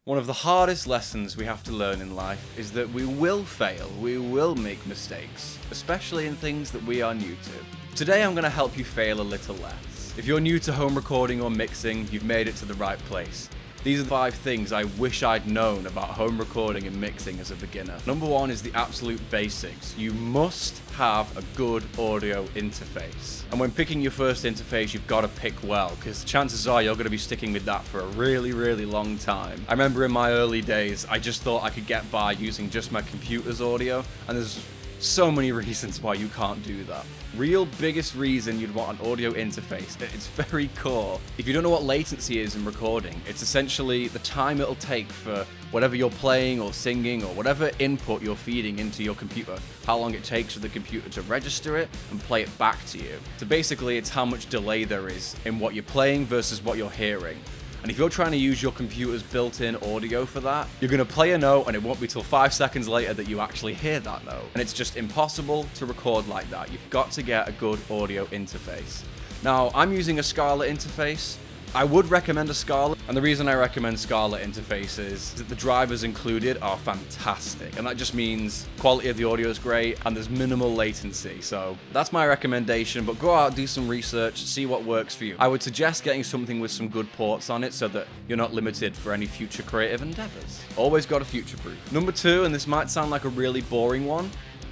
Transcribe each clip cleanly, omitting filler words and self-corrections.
One of the hardest lessons we have to learn in life is that we will fail, we will make mistakes, especially in things that we are new to. Today I'm going to help you fail a little less. If you're new to home recording or mixing, you've made it to the right place. These are the 5 things I wish I'd known about home recording and mixing as a beginner. Number 1 is the absolute basics. You must have a good audio interface. And when picking your first interface, you've got to pick well, because chances are you're going to be sticking with that for a really, really long time. I remember in my early days, I just thought I could get by using just my computer's audio, and there's so many reasons why you can't do that. Real biggest reason you'd want an audio interface, it's very core. If you don't know what latency is in recording, it's essentially the time it'll take for whatever you're playing or singing or whatever input you're feeding into your computer, how long it takes for the computer to register it and play it back to you. So basically it's how much delay there is in what you're playing versus what you're hearing. And if you're trying to use your computer's built-in audio for that, you're going to play a note and it won't be till 5 seconds later that you actually hear that note. And it's just impossible to record like that. You've got to get a good audio interface. Now, I'm using a Scarlett interface. I would recommend a Scarlett, and the reason I recommend Scarlett interfaces is that the drivers included are fantastic, and that just means quality of the audio is great and there's minimal latency. So that's my recommendation, but go out, do some research, see what works for you. I would suggest getting something with some good ports on it so that you're not limited for any future creative endeavors. Always got to future-proof. Number 2, and this might sound like a really boring one,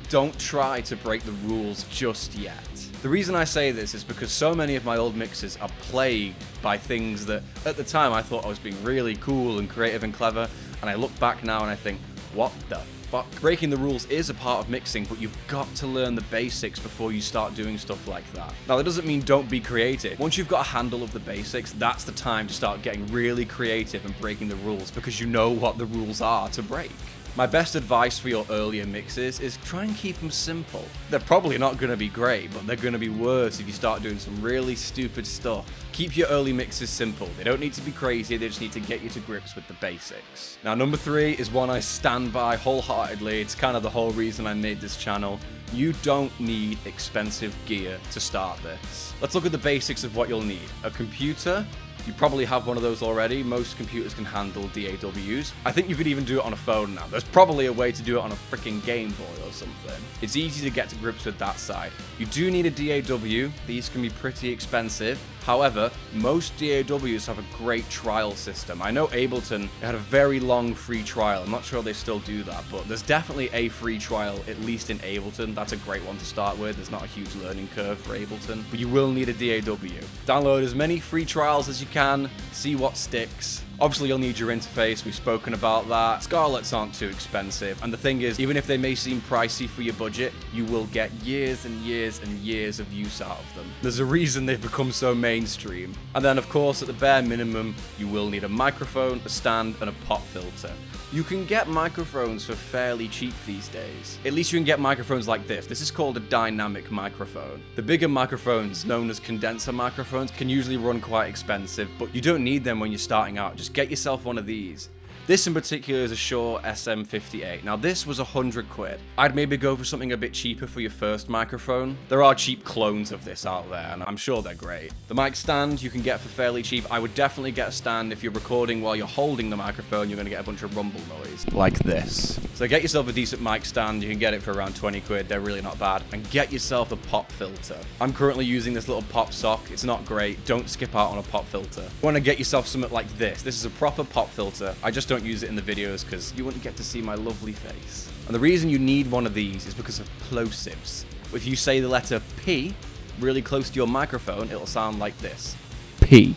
don't try to break the rules just yet. The reason I say this is because so many of my old mixes are plagued by things that at the time I thought I was being really cool and creative and clever, and I look back now and I think, what the fuck? Breaking the rules is a part of mixing, but you've got to learn the basics before you start doing stuff like that. Now that doesn't mean don't be creative. Once you've got a handle of the basics, that's the time to start getting really creative and breaking the rules, because you know what the rules are to break. My best advice for your earlier mixes is try and keep them simple. They're probably not going to be great, but they're going to be worse if you start doing some really stupid stuff. Keep your early mixes simple. They don't need to be crazy, they just need to get you to grips with the basics. Now, number 3 is one I stand by wholeheartedly. It's kind of the whole reason I made this channel. You don't need expensive gear to start this. Let's look at the basics of what you'll need. A computer. You probably have one of those already. Most computers can handle DAWs. I think you could even do it on a phone now. There's probably a way to do it on a freaking Game Boy or something. It's easy to get to grips with that side. You do need a DAW. These can be pretty expensive. However, most DAWs have a great trial system. I know Ableton had a very long free trial. I'm not sure they still do that, but there's definitely a free trial, at least in Ableton. That's a great one to start with. There's not a huge learning curve for Ableton, but you will need a DAW. Download as many free trials as you can, see what sticks. Obviously, you'll need your interface. We've spoken about that. Scarletts aren't too expensive. And the thing is, even if they may seem pricey for your budget, you will get years and years and years of use out of them. There's a reason they've become so mainstream. And then, of course, at the bare minimum, you will need a microphone, a stand, and a pop filter. You can get microphones for fairly cheap these days. At least you can get microphones like this. This is called a dynamic microphone. The bigger microphones, known as condenser microphones, can usually run quite expensive, but you don't need them when you're starting out. Just get yourself one of these. This in particular is a Shure SM58. Now this was 100 quid. I'd maybe go for something a bit cheaper for your first microphone. There are cheap clones of this out there, and I'm sure they're great. The mic stand you can get for fairly cheap. I would definitely get a stand if you're recording while you're holding the microphone. You're going to get a bunch of rumble noise, like this. So get yourself a decent mic stand. You can get it for around 20 quid. They're really not bad. And get yourself a pop filter. I'm currently using this little pop sock. It's not great. Don't skip out on a pop filter. You want to get yourself something like this. This is a proper pop filter. I just don't use it in the videos because you wouldn't get to see my lovely face. And the reason you need one of these is because of plosives. If you say the letter P really close to your microphone, it'll sound like this. P.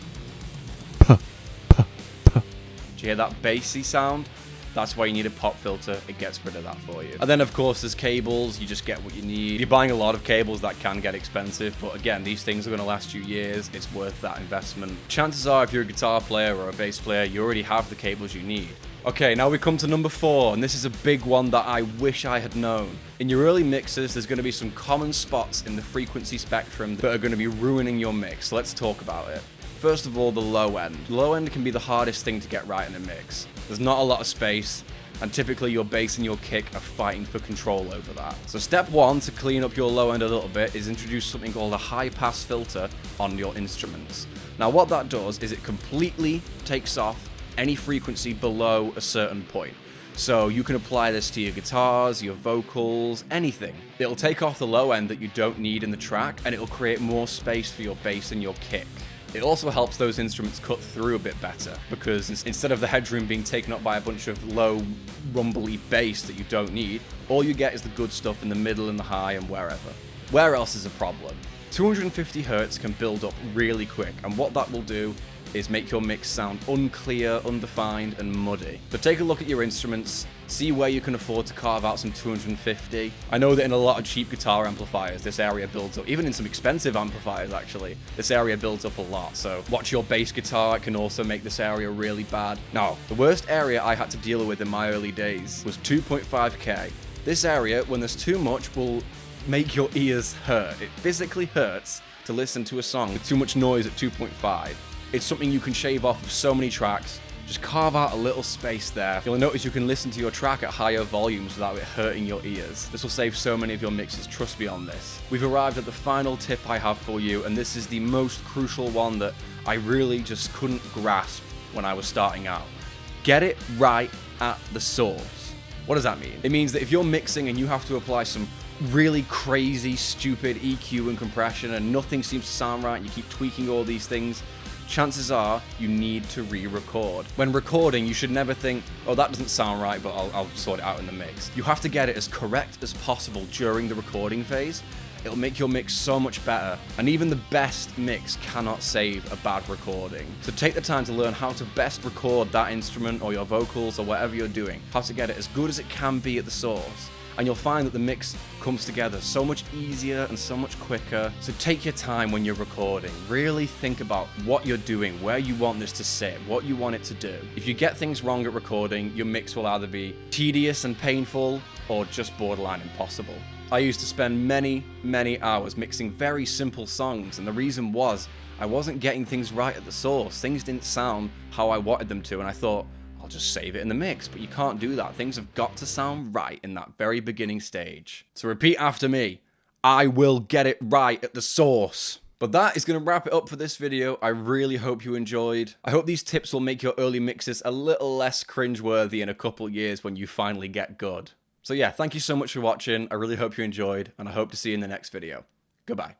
P. P. P. Do you hear that bassy sound? That's why you need a pop filter. It gets rid of that for you. And then, of course, there's cables. You just get what you need. If you're buying a lot of cables, that can get expensive. But again, these things are going to last you years. It's worth that investment. Chances are, if you're a guitar player or a bass player, you already have the cables you need. Okay, now we come to number 4, and this is a big one that I wish I had known. In your early mixes, there's going to be some common spots in the frequency spectrum that are going to be ruining your mix. Let's talk about it. First of all, the low end. Low end can be the hardest thing to get right in a mix. There's not a lot of space, and typically your bass and your kick are fighting for control over that. So step 1 to clean up your low end a little bit is introduce something called a high pass filter on your instruments. Now what that does is it completely takes off any frequency below a certain point. So you can apply this to your guitars, your vocals, anything. It'll take off the low end that you don't need in the track, and it'll create more space for your bass and your kick. It also helps those instruments cut through a bit better, because instead of the headroom being taken up by a bunch of low, rumbly bass that you don't need, all you get is the good stuff in the middle and the high and wherever. Where else is a problem? 250 Hz can build up really quick, and what that will do is make your mix sound unclear, undefined, and muddy. So take a look at your instruments, see where you can afford to carve out some 250. I know that in a lot of cheap guitar amplifiers, this area builds up. Even in some expensive amplifiers, actually, this area builds up a lot. So watch your bass guitar, it can also make this area really bad. Now, the worst area I had to deal with in my early days was 2.5K. This area, when there's too much, will make your ears hurt. It physically hurts to listen to a song with too much noise at 2.5. It's something you can shave off of so many tracks. Just carve out a little space there. You'll notice you can listen to your track at higher volumes without it hurting your ears. This will save so many of your mixes, trust me on this. We've arrived at the final tip I have for you, and this is the most crucial one that I really just couldn't grasp when I was starting out. Get it right at the source. What does that mean? It means that if you're mixing and you have to apply some really crazy, stupid EQ and compression and nothing seems to sound right and you keep tweaking all these things, chances are you need to re-record. When recording, you should never think, oh, that doesn't sound right, but I'll sort it out in the mix. You have to get it as correct as possible during the recording phase. It'll make your mix so much better, and even the best mix cannot save a bad recording. So take the time to learn how to best record that instrument or your vocals or whatever you're doing, how to get it as good as it can be at the source. And you'll find that the mix comes together so much easier and so much quicker. So take your time when you're recording. Really think about what you're doing, where you want this to sit, what you want it to do. If you get things wrong at recording, your mix will either be tedious and painful or just borderline impossible. I used to spend many hours mixing very simple songs, and the reason was I wasn't getting things right at the source. Things didn't sound how I wanted them to, and I thought, I'll just save it in the mix, but you can't do that. Things have got to sound right in that very beginning stage. So repeat after me. I will get it right at the source. But that is going to wrap it up for this video. I really hope you enjoyed. I hope these tips will make your early mixes a little less cringeworthy in a couple years when you finally get good. So yeah, thank you so much for watching. I really hope you enjoyed, and I hope to see you in the next video. Goodbye.